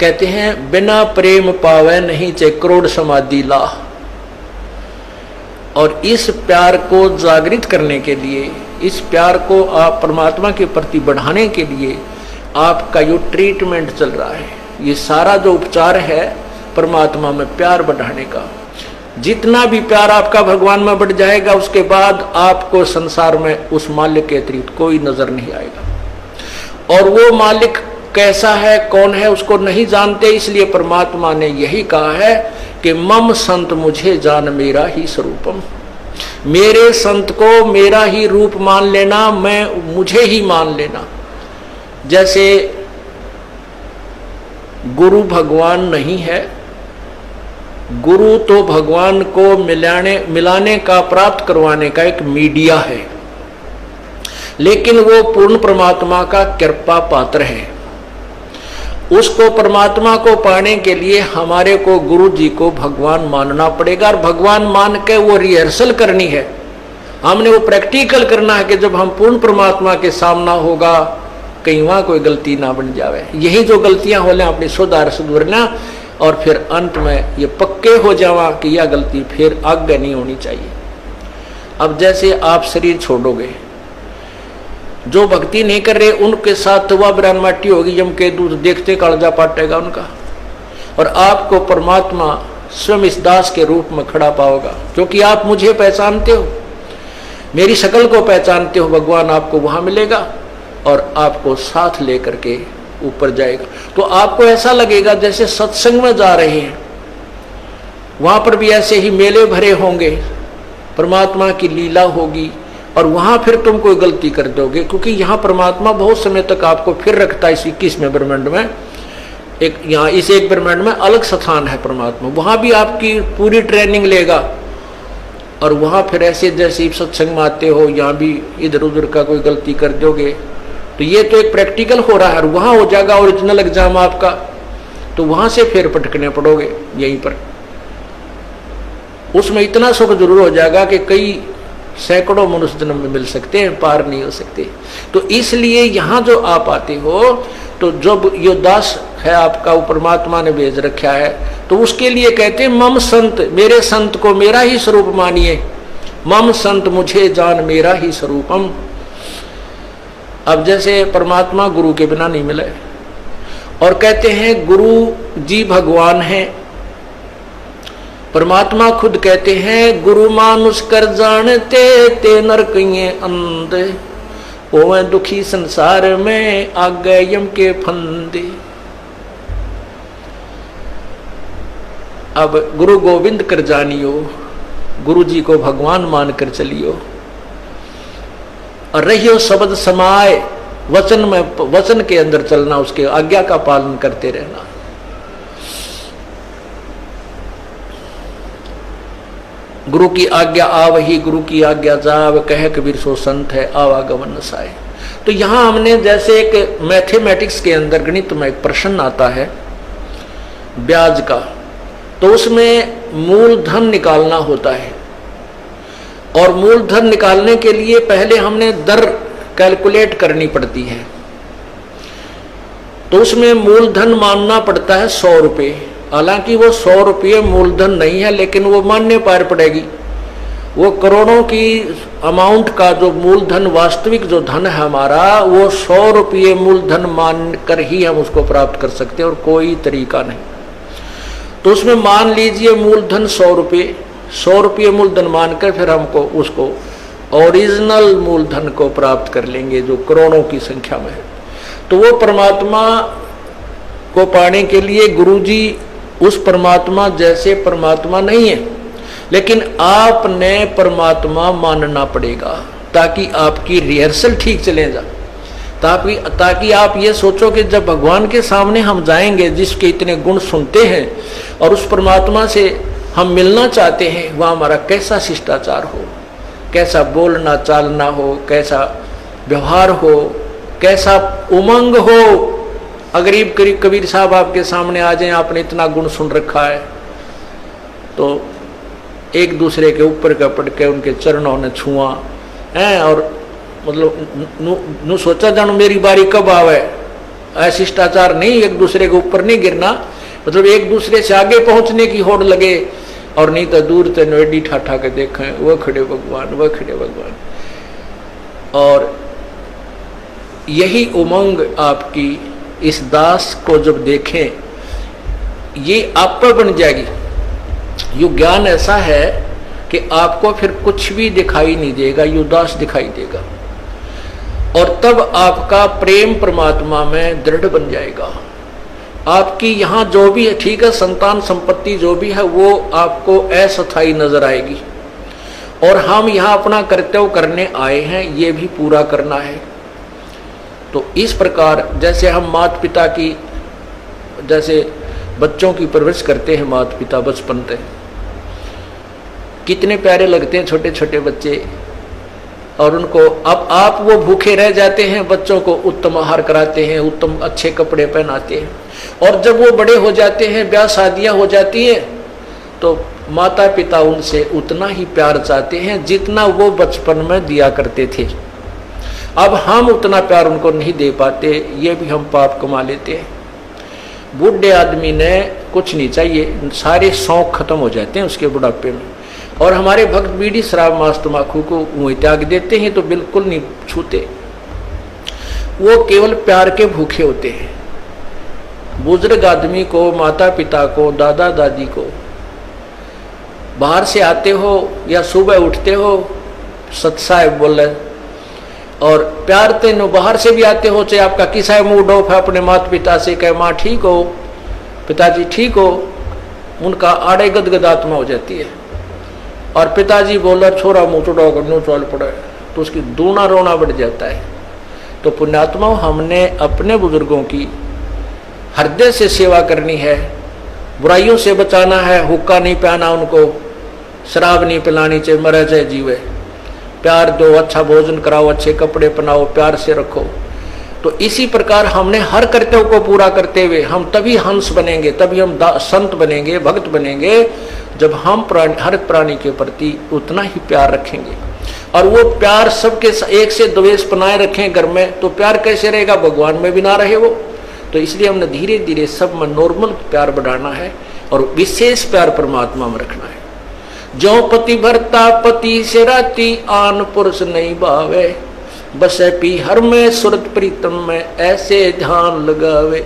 कहते हैं बिना प्रेम पावे नहीं चे करोड़ समाधि ला। और इस प्यार को जागृत करने के लिए, इस प्यार को आप परमात्मा के प्रति बढ़ाने के लिए आपका जो ट्रीटमेंट चल रहा है, ये सारा जो उपचार है परमात्मा में प्यार बढ़ाने का। जितना भी प्यार आपका भगवान में बढ़ जाएगा, उसके बाद आपको संसार में उस मालिक के अतिरिक्त कोई नजर नहीं आएगा। और वो मालिक कैसा है, कौन है, उसको नहीं जानते। इसलिए परमात्मा ने यही कहा है कि मम संत मुझे जान मेरा ही स्वरूपम। मेरे संत को मेरा ही रूप मान लेना, मैं मुझे ही मान लेना। जैसे गुरु भगवान नहीं है, गुरु तो भगवान को मिलाने का, प्राप्त करवाने का एक मीडिया है, लेकिन वो पूर्ण परमात्मा का कृपा पात्र है। उसको परमात्मा को पाने के लिए हमारे को गुरु जी को भगवान मानना पड़ेगा। और भगवान मान के वो रिहर्सल करनी है, हमने वो प्रैक्टिकल करना है कि जब हम पूर्ण परमात्मा के सामना होगा कहीं वहां कोई गलती ना बन जावे। यही जो गलतियां हो लें अपनी सुधारना, और फिर अंत में ये पक्के हो जावा कि यह गलती फिर आगे नहीं होनी चाहिए। अब जैसे आप शरीर छोड़ोगे, जो भक्ति नहीं कर रहे उनके साथ तो वह ब्राह्मण माटी होगी, यम के दूध देखते कालजा पाटेगा उनका। और आपको परमात्मा स्वयं इस दास के रूप में खड़ा पाओगा, क्योंकि आप मुझे पहचानते हो, मेरी शक्ल को पहचानते हो। भगवान आपको वहां मिलेगा और आपको साथ लेकर के ऊपर जाएगा। तो आपको ऐसा लगेगा जैसे सत्संग में जा रहे हैं, वहां पर भी ऐसे ही मेले भरे होंगे, परमात्मा की लीला होगी, और वहां फिर तुम कोई गलती कर दोगे, क्योंकि यहाँ परमात्मा बहुत समय तक आपको फिर रखता है। इस 21वें ब्रह्मांड में एक, यहाँ इस एक ब्रह्मांड में अलग स्थान है परमात्मा, वहां भी आपकी पूरी ट्रेनिंग लेगा। और वहां फिर ऐसे जैसे सत्संग में आते हो, यहाँ भी इधर उधर का कोई गलती कर दोगे तो ये तो एक प्रैक्टिकल हो रहा है, और वहां हो जाएगा ओरिजिनल एग्जाम आपका, तो वहां से फिर पटकने पड़ोगे यहीं पर। उसमें इतना सुख जरूर हो जाएगा कि कई सैकड़ों मनुष्य जन्म में मिल सकते हैं, पार नहीं हो सकते। तो इसलिए यहाँ जो आप आते हो, तो जब ये दास है आपका, वो परमात्मा ने भेज रखा है, तो उसके लिए कहते हैं मम संत, मेरे संत को मेरा ही स्वरूप मानिए। मम संत मुझे जान मेरा ही स्वरूपम। अब जैसे परमात्मा गुरु के बिना नहीं मिले, और कहते हैं गुरु जी भगवान है। परमात्मा खुद कहते हैं गुरु मानुष कर जानते ते नरकिये अंधे, ओवे दुखी संसार में आ गए यम के फंदे। अब गुरु गोविंद कर जानियो, गुरु जी को भगवान मानकर चलियो, और रहियो शब्द समाए, वचन में, वचन के अंदर चलना, उसके आज्ञा का पालन करते रहना। गुरु की आज्ञा आवही, गुरु की आज्ञा जाव, कहे कबीर सो संत है आवागमन नसाए। तो यहां हमने जैसे एक मैथमेटिक्स के अंदर गणित में एक प्रश्न आता है ब्याज का, तो उसमें मूलधन निकालना होता है, और मूलधन निकालने के लिए पहले हमने दर कैलकुलेट करनी पड़ती है। तो उसमें मूलधन मानना पड़ता है 100 रुपये। हालांकि वो 100 रुपये मूलधन नहीं है, लेकिन वो मानने पार पड़ेगी। वो करोड़ों की अमाउंट का जो मूलधन, वास्तविक जो धन है हमारा, वो 100 रुपये मूलधन मानकर ही हम उसको प्राप्त कर सकते हैं, और कोई तरीका नहीं। तो उसमें मान लीजिए मूलधन 100 रुपये, 100 रुपये मूलधन मानकर फिर हमको उसको ओरिजिनल मूलधन को प्राप्त कर लेंगे जो करोड़ों की संख्या में है। तो वो परमात्मा को पाने के लिए गुरुजी उस परमात्मा जैसे परमात्मा नहीं है, लेकिन आपने परमात्मा मानना पड़ेगा ताकि आपकी रिहर्सल ठीक चले जा, ताकि आप ये सोचो कि जब भगवान के सामने हम जाएंगे, जिसके इतने गुण सुनते हैं, और उस परमात्मा से हम मिलना चाहते हैं, वह हमारा कैसा शिष्टाचार हो, कैसा बोलना चालना हो, कैसा व्यवहार हो, कैसा उमंग हो। अगरीब कबीर साहब आपके सामने आ जाए, आपने इतना गुण सुन रखा है, तो एक दूसरे के ऊपर का पड़ के उनके चरणों ने छुआ है, और मतलब नु सोचा जानो मेरी बारी कब आवे, अशिष्टाचार नहीं, एक दूसरे के ऊपर नहीं गिरना, मतलब एक दूसरे से आगे पहुंचने की होड़ लगे, और नहीं तो दूर से नोएडी ठाठा के देखें वह खड़े भगवान, वह खड़े भगवान। और यही उमंग आपकी इस दास को जब देखें, ये आप पर बन जाएगी। ये ज्ञान ऐसा है कि आपको फिर कुछ भी दिखाई नहीं देगा, ये दास दिखाई देगा, और तब आपका प्रेम परमात्मा में दृढ़ बन जाएगा। आपकी यहाँ जो भी है, ठीक है, संतान संपत्ति जो भी है वो आपको अस्थायी नजर आएगी, और हम यहाँ अपना कर्तव्य करने आए हैं, ये भी पूरा करना है। तो इस प्रकार जैसे हम माता पिता की, जैसे बच्चों की परवरिश करते हैं माता पिता बचपन से, कितने प्यारे लगते हैं छोटे छोटे बच्चे, और उनको अब आप वो भूखे रह जाते हैं, बच्चों को उत्तम आहार कराते हैं, उत्तम अच्छे कपड़े पहनाते हैं, और जब वो बड़े हो जाते हैं, ब्याह शादियां हो जाती हैं, तो माता पिता उनसे उतना ही प्यार चाहते हैं जितना वो बचपन में दिया करते थे। अब हम उतना प्यार उनको नहीं दे पाते, ये भी हम पाप कमा लेते हैं। बूढ़े आदमी ने कुछ नहीं चाहिए, सारे शौक खत्म हो जाते हैं उसके बुढ़ापे में, और हमारे भक्त बीड़ी शराब मांस तम्बाकू को मुँह त्याग देते हैं, तो बिल्कुल नहीं छूते, वो केवल प्यार के भूखे होते हैं। बुजुर्ग आदमी को, माता पिता को, दादा दादी को, बाहर से आते हो या सुबह उठते हो, सत साहेब बोले, और प्यार तेनो बाहर से भी आते हो, चाहे आपका किसा मूड ऑफ है, अपने माता पिता से कहे माँ ठीक हो, पिताजी ठीक हो, उनका आड़े गदगद आत्मा हो जाती है। और पिताजी बोला छोरा मुँह चुड़ाओ करनो चल पड़े, तो उसकी दूना रोना बढ़ जाता है। तो पुण्यात्मा, हमने अपने बुजुर्गों की हृदय से सेवा करनी है, बुराइयों से बचाना है, हुक्का नहीं पहना उनको, शराब नहीं पिलानी, चाहे मरे चाहे जीवे, प्यार दो, अच्छा भोजन कराओ, अच्छे कपड़े पहनाओ, प्यार से रखो। तो इसी प्रकार हमने हर कर्तव्य को पूरा करते हुए हम तभी हंस बनेंगे, तभी हम संत बनेंगे, भक्त बनेंगे, जब हम हर प्राणी के प्रति उतना ही प्यार रखेंगे। और वो प्यार सबके एक से द्वेष बनाए रखें घर में, तो प्यार कैसे रहेगा, भगवान में भी ना रहे वो। तो इसलिए हमने धीरे धीरे सब में नॉर्मल प्यार बढ़ाना है, और विशेष प्यार परमात्मा में रखना है। जो पति भरता पति से राती, आन पुरुष नहीं भावे, बसे पी हर में सुरत प्रीतम में, ऐसे ध्यान लगावे।